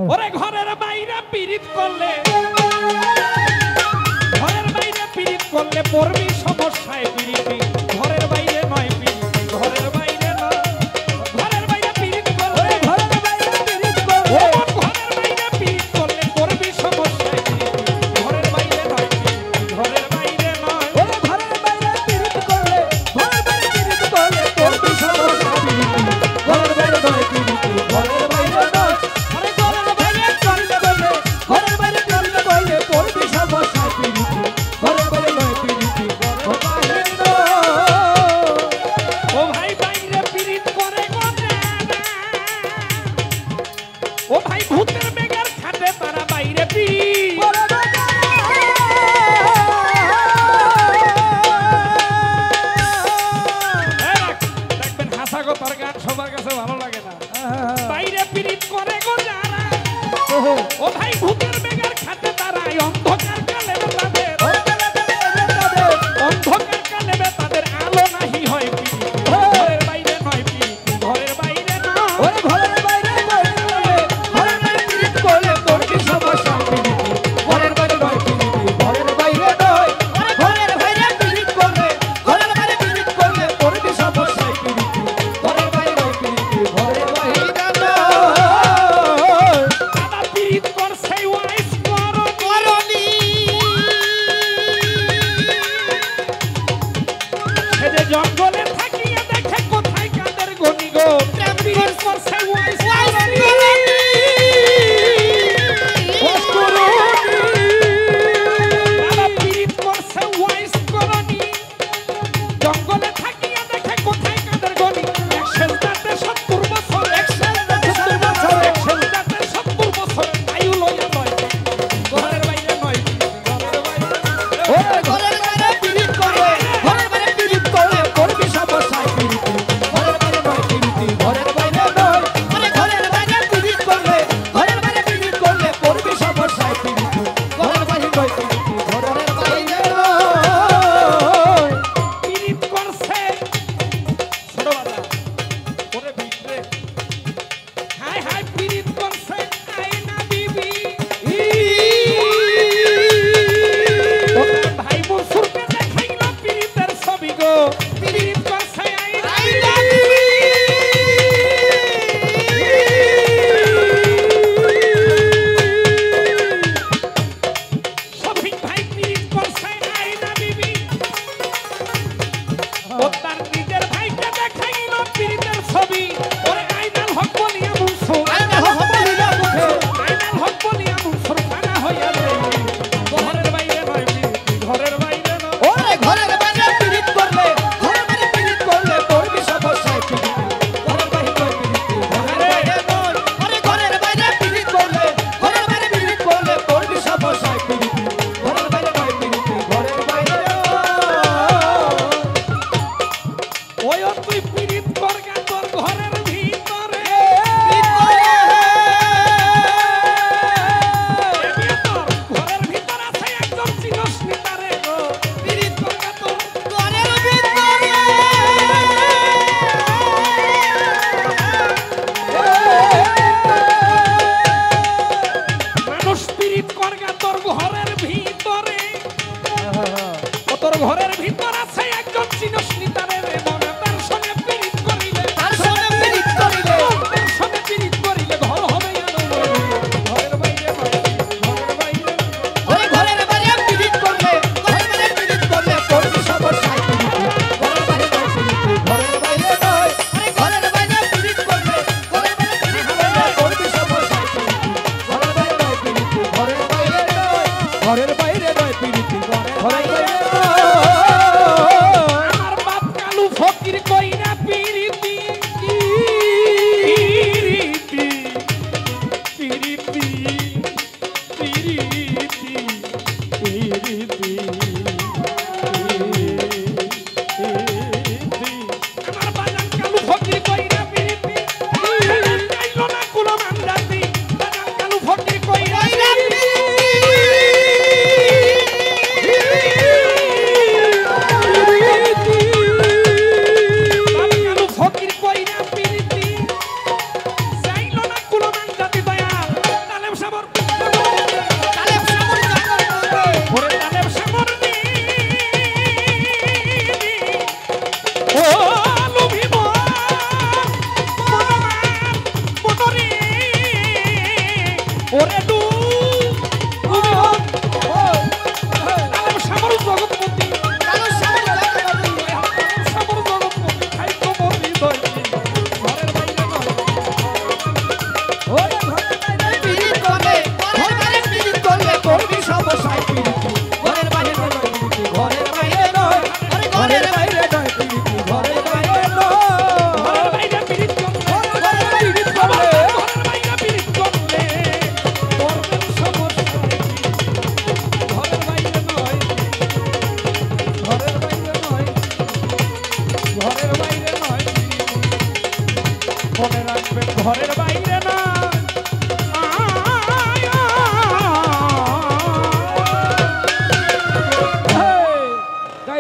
ওরে ঘরের বাইরে পীড়িত করলে ঘরের বাইরে পীড়িত করলে পড়বি সমস্যায় পীড়িতি ঘরের বাইরে নয় পীড়িতি ঘরের বাইরে নয় ঘরের বাইরে পীড়িত করলে ঘরের বাইরে পীড়িত করলে ঘরের বাইরে পীড়িত করলে পড়বি সমস্যায় পীড়িতি ঘরের বাইরে নয় পীড়িতি ঘরের বাইরে নয় ওরে ঘরের বাইরে পীড়িত করলে ঘরের বাইরে পীড়িত করলে পড়বি সমস্যায় পীড়িতি ঘরের বাইরে নয় পীড়িতি ঘরের বাইরে নয় আরে ঘরের বাইরে পীড়িত করলে ঘরের বাইরে পীড়িত করলে পড়বি সমস্যায় পীড়িতি ঘরের বাইরে নয় পীড়িতি ঘরের বাইরে নয় ও ভাই বাইরে পীড়িত করে গো ও ভাই ভূতের বেগার খাটে তারা বাইরে পীড়িত ওরে বাবা দেখবেন হাসা গো তার গান সবার কাছে ভালো লাগে না বাইরে পীড়িত করে গো যারা ও ভাই ভূত